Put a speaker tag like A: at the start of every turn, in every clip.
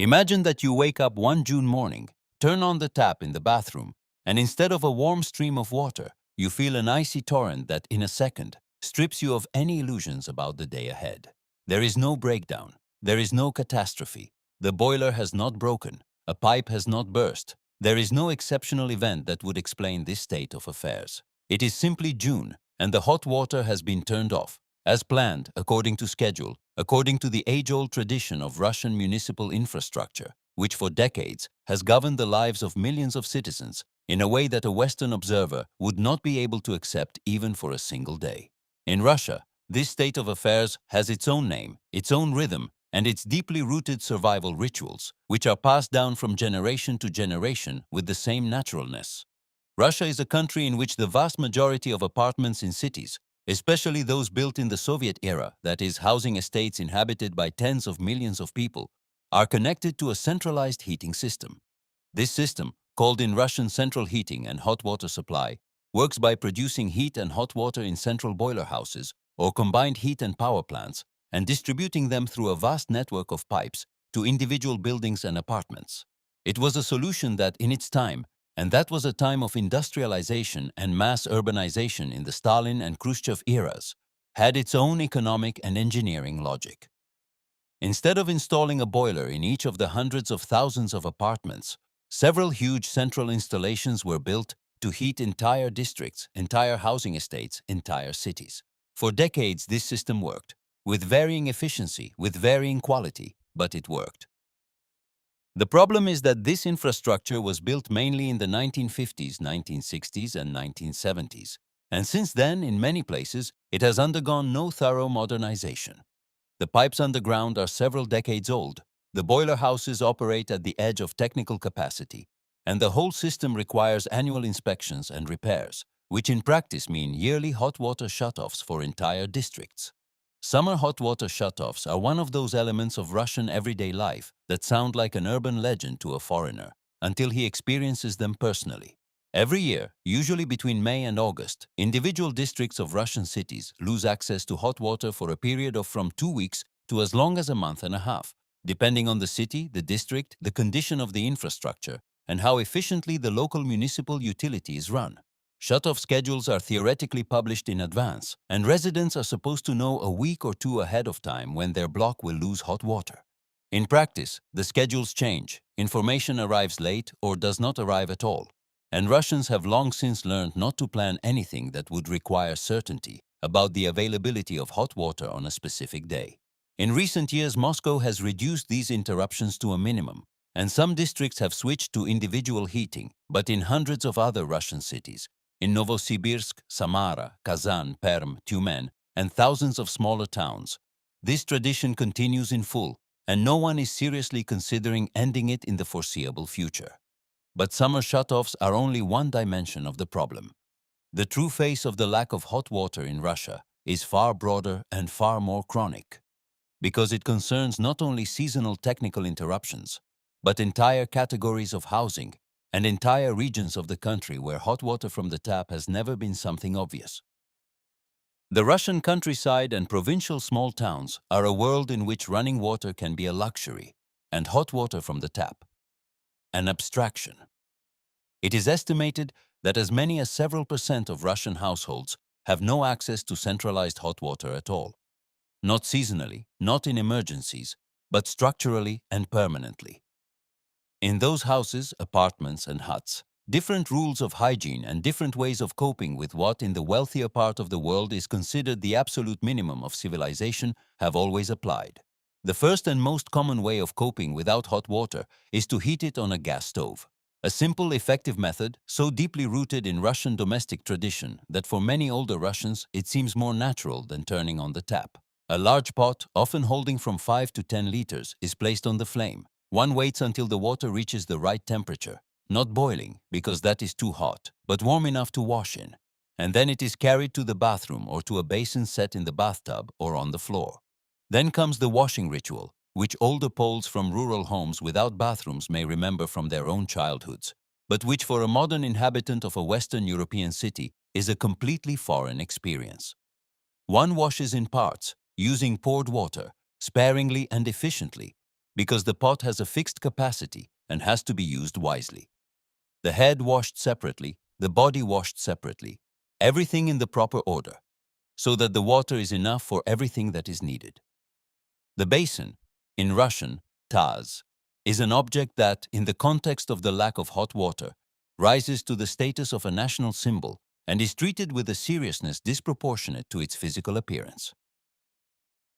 A: Imagine that you wake up one June morning, turn on the tap in the bathroom, and instead of a warm stream of water, you feel an icy torrent that in a second strips you of any illusions about the day ahead. There is no breakdown. There is no catastrophe. The boiler has not broken. A pipe has not burst. There is no exceptional event that would explain this state of affairs. It is simply June, and the hot water has been turned off, as planned, according to schedule, according to the age-old tradition of Russian municipal infrastructure, which for decades has governed the lives of millions of citizens in a way that a Western observer would not be able to accept even for a single day. In Russia, this state of affairs has its own name, its own rhythm, and its deeply rooted survival rituals, which are passed down from generation to generation with the same naturalness. Russia is a country in which the vast majority of apartments in cities, especially those built in the Soviet era, that is, housing estates inhabited by tens of millions of people, are connected to a centralized heating system. This system, called in Russian central heating and hot water supply, works by producing heat and hot water in central boiler houses or combined heat and power plants and distributing them through a vast network of pipes to individual buildings and apartments. It was a solution that, in its time, and that was a time of industrialization and mass urbanization in the Stalin and Khrushchev eras, had its own economic and engineering logic. Instead of installing a boiler in each of the hundreds of thousands of apartments, several huge central installations were built to heat entire districts, entire housing estates, entire cities. For decades, this system worked, with varying efficiency, with varying quality, but it worked. The problem is that this infrastructure was built mainly in the 1950s, 1960s, and 1970s, and since then, in many places, it has undergone no thorough modernization. The pipes underground are several decades old, the boiler houses operate at the edge of technical capacity, and the whole system requires annual inspections and repairs, which in practice mean yearly hot water shutoffs for entire districts. Summer hot water shutoffs are one of those elements of Russian everyday life that sound like an urban legend to a foreigner, until he experiences them personally. Every year, usually between May and August, individual districts of Russian cities lose access to hot water for a period of from 2 weeks to as long as a month and a half, depending on the city, the district, the condition of the infrastructure, and how efficiently the local municipal utility is run. Shut-off schedules are theoretically published in advance, and residents are supposed to know a week or two ahead of time when their block will lose hot water. In practice, the schedules change, information arrives late or does not arrive at all, and Russians have long since learned not to plan anything that would require certainty about the availability of hot water on a specific day. In recent years, Moscow has reduced these interruptions to a minimum, and some districts have switched to individual heating, but in hundreds of other Russian cities, in Novosibirsk, Samara, Kazan, Perm, Tyumen, and thousands of smaller towns, this tradition continues in full, and no one is seriously considering ending it in the foreseeable future. But summer shutoffs are only one dimension of the problem. The true face of the lack of hot water in Russia is far broader and far more chronic, because it concerns not only seasonal technical interruptions, but entire categories of housing and entire regions of the country where hot water from the tap has never been something obvious. The Russian countryside and provincial small towns are a world in which running water can be a luxury and hot water from the tap an abstraction. It is estimated that as many as several percent of Russian households have no access to centralized hot water at all. Not seasonally, not in emergencies, but structurally and permanently. In those houses, apartments, and huts, different rules of hygiene and different ways of coping with what in the wealthier part of the world is considered the absolute minimum of civilization have always applied. The first and most common way of coping without hot water is to heat it on a gas stove. A simple, effective method, so deeply rooted in Russian domestic tradition that for many older Russians it seems more natural than turning on the tap. A large pot, often holding from 5 to 10 liters, is placed on the flame. One waits until the water reaches the right temperature, not boiling, because that is too hot, but warm enough to wash in. And then it is carried to the bathroom or to a basin set in the bathtub or on the floor. Then comes the washing ritual, which older Poles from rural homes without bathrooms may remember from their own childhoods, but which for a modern inhabitant of a Western European city is a completely foreign experience. One washes in parts, using poured water, sparingly and efficiently, because the pot has a fixed capacity and has to be used wisely. The head washed separately, the body washed separately, everything in the proper order, so that the water is enough for everything that is needed. The basin, in Russian, taz, is an object that, in the context of the lack of hot water, rises to the status of a national symbol and is treated with a seriousness disproportionate to its physical appearance.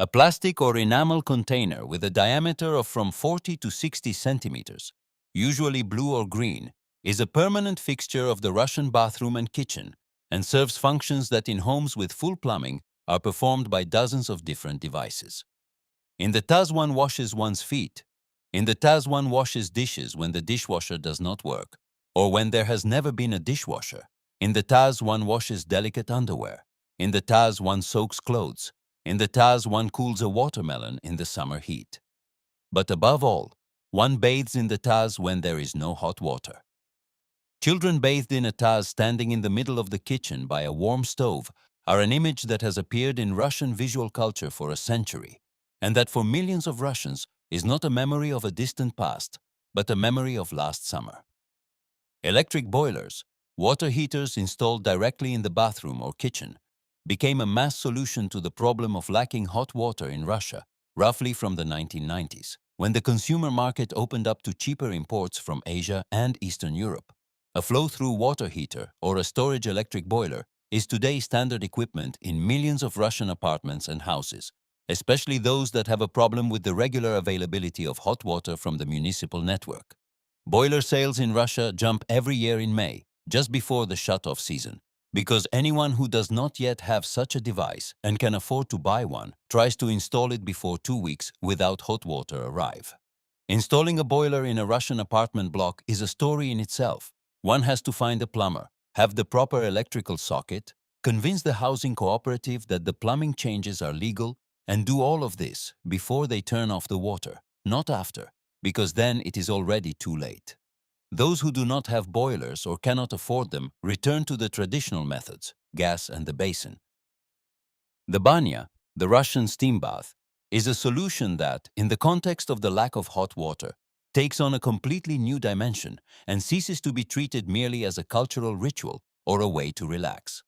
A: A plastic or enamel container with a diameter of from 40 to 60 centimeters, usually blue or green, is a permanent fixture of the Russian bathroom and kitchen and serves functions that in homes with full plumbing are performed by dozens of different devices. In the taz one washes one's feet. In the taz one washes dishes when the dishwasher does not work, or when there has never been a dishwasher. In the taz one washes delicate underwear. In the taz one soaks clothes. In the taz one cools a watermelon in the summer heat. But above all, one bathes in the taz when there is no hot water. Children bathed in a taz standing in the middle of the kitchen by a warm stove are an image that has appeared in Russian visual culture for a century, and that for millions of Russians is not a memory of a distant past, but a memory of last summer. Electric boilers, water heaters installed directly in the bathroom or kitchen, became a mass solution to the problem of lacking hot water in Russia, roughly from the 1990s, when the consumer market opened up to cheaper imports from Asia and Eastern Europe. A flow-through water heater or a storage electric boiler is today standard equipment in millions of Russian apartments and houses, especially those that have a problem with the regular availability of hot water from the municipal network. Boiler sales in Russia jump every year in May, just before the shut-off season, because anyone who does not yet have such a device and can afford to buy one tries to install it before 2 weeks without hot water arrive. Installing a boiler in a Russian apartment block is a story in itself. One has to find a plumber, have the proper electrical socket, convince the housing cooperative that the plumbing changes are legal, and do all of this before they turn off the water, not after, because then it is already too late. Those who do not have boilers or cannot afford them return to the traditional methods, gas and the basin. The banya, the Russian steam bath, is a solution that, in the context of the lack of hot water, takes on a completely new dimension and ceases to be treated merely as a cultural ritual or a way to relax.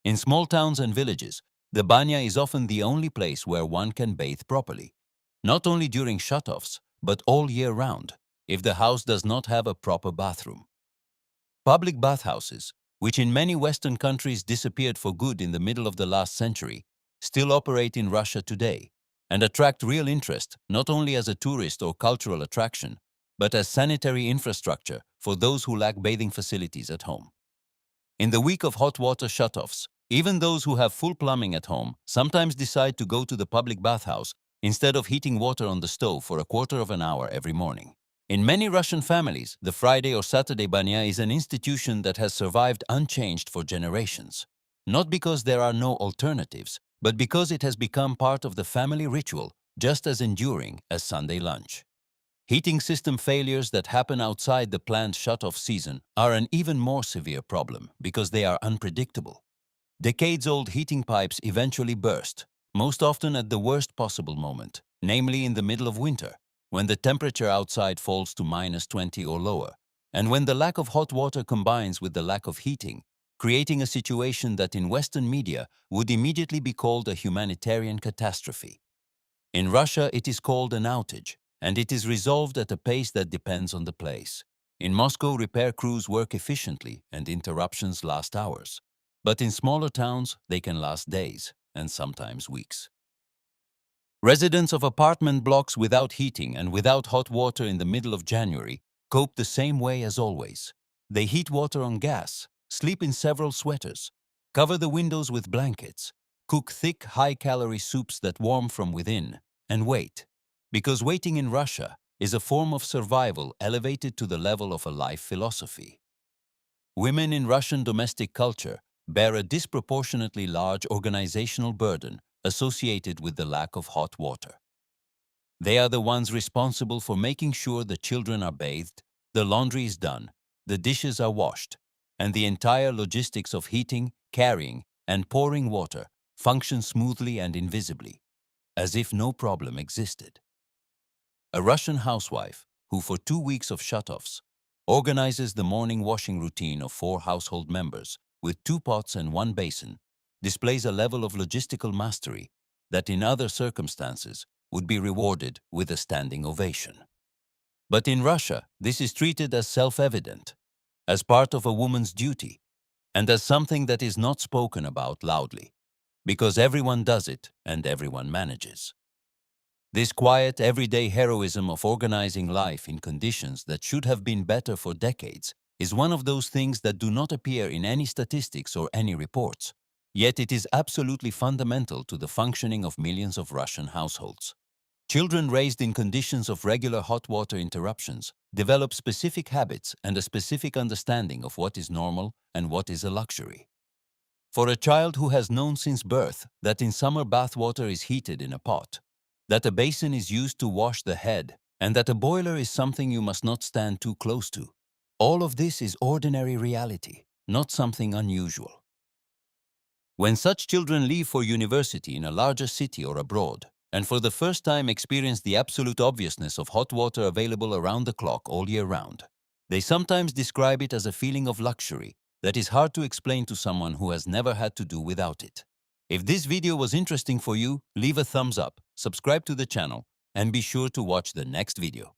A: In small towns and villages, the banya is often the only place where one can bathe properly, not only during shutoffs, but all year round, if the house does not have a proper bathroom. Public bathhouses, which in many Western countries disappeared for good in the middle of the last century, still operate in Russia today and attract real interest not only as a tourist or cultural attraction, but as sanitary infrastructure for those who lack bathing facilities at home. In the week of hot water shutoffs, even those who have full plumbing at home sometimes decide to go to the public bathhouse instead of heating water on the stove for a quarter of an hour every morning. In many Russian families, the Friday or Saturday banya is an institution that has survived unchanged for generations. Not because there are no alternatives, but because it has become part of the family ritual, just as enduring as Sunday lunch. Heating system failures that happen outside the planned shut-off season are an even more severe problem because they are unpredictable. Decades-old heating pipes eventually burst, most often at the worst possible moment, namely in the middle of winter, when the temperature outside falls to -20 or lower, and when the lack of hot water combines with the lack of heating, creating a situation that in Western media would immediately be called a humanitarian catastrophe. In Russia, it is called an outage, and it is resolved at a pace that depends on the place. In Moscow, repair crews work efficiently and interruptions last hours. But in smaller towns, they can last days and sometimes weeks. Residents of apartment blocks without heating and without hot water in the middle of January cope the same way as always. They heat water on gas, sleep in several sweaters, cover the windows with blankets, cook thick, high-calorie soups that warm from within, and wait. Because waiting in Russia is a form of survival elevated to the level of a life philosophy. Women in Russian domestic culture bear a disproportionately large organizational burden associated with the lack of hot water. They are the ones responsible for making sure the children are bathed, the laundry is done, the dishes are washed, and the entire logistics of heating, carrying, and pouring water function smoothly and invisibly, as if no problem existed. a Russian housewife who, for 2 weeks of shutoffs, organizes the morning washing routine of 4 household members with 2 pots and 1 basin, displays a level of logistical mastery that in other circumstances would be rewarded with a standing ovation. But in Russia, this is treated as self-evident, as part of a woman's duty, and as something that is not spoken about loudly, because everyone does it and everyone manages. This quiet, everyday heroism of organizing life in conditions that should have been better for decades is one of those things that do not appear in any statistics or any reports, yet it is absolutely fundamental to the functioning of millions of Russian households. Children raised in conditions of regular hot water interruptions develop specific habits and a specific understanding of what is normal and what is a luxury. For a child who has known since birth that in summer bath water is heated in a pot, that a basin is used to wash the head, and that a boiler is something you must not stand too close to, all of this is ordinary reality, not something unusual. When such children leave for university in a larger city or abroad, and for the first time experience the absolute obviousness of hot water available around the clock all year round, they sometimes describe it as a feeling of luxury that is hard to explain to someone who has never had to do without it. If this video was interesting for you, leave a thumbs up, subscribe to the channel, and be sure to watch the next video.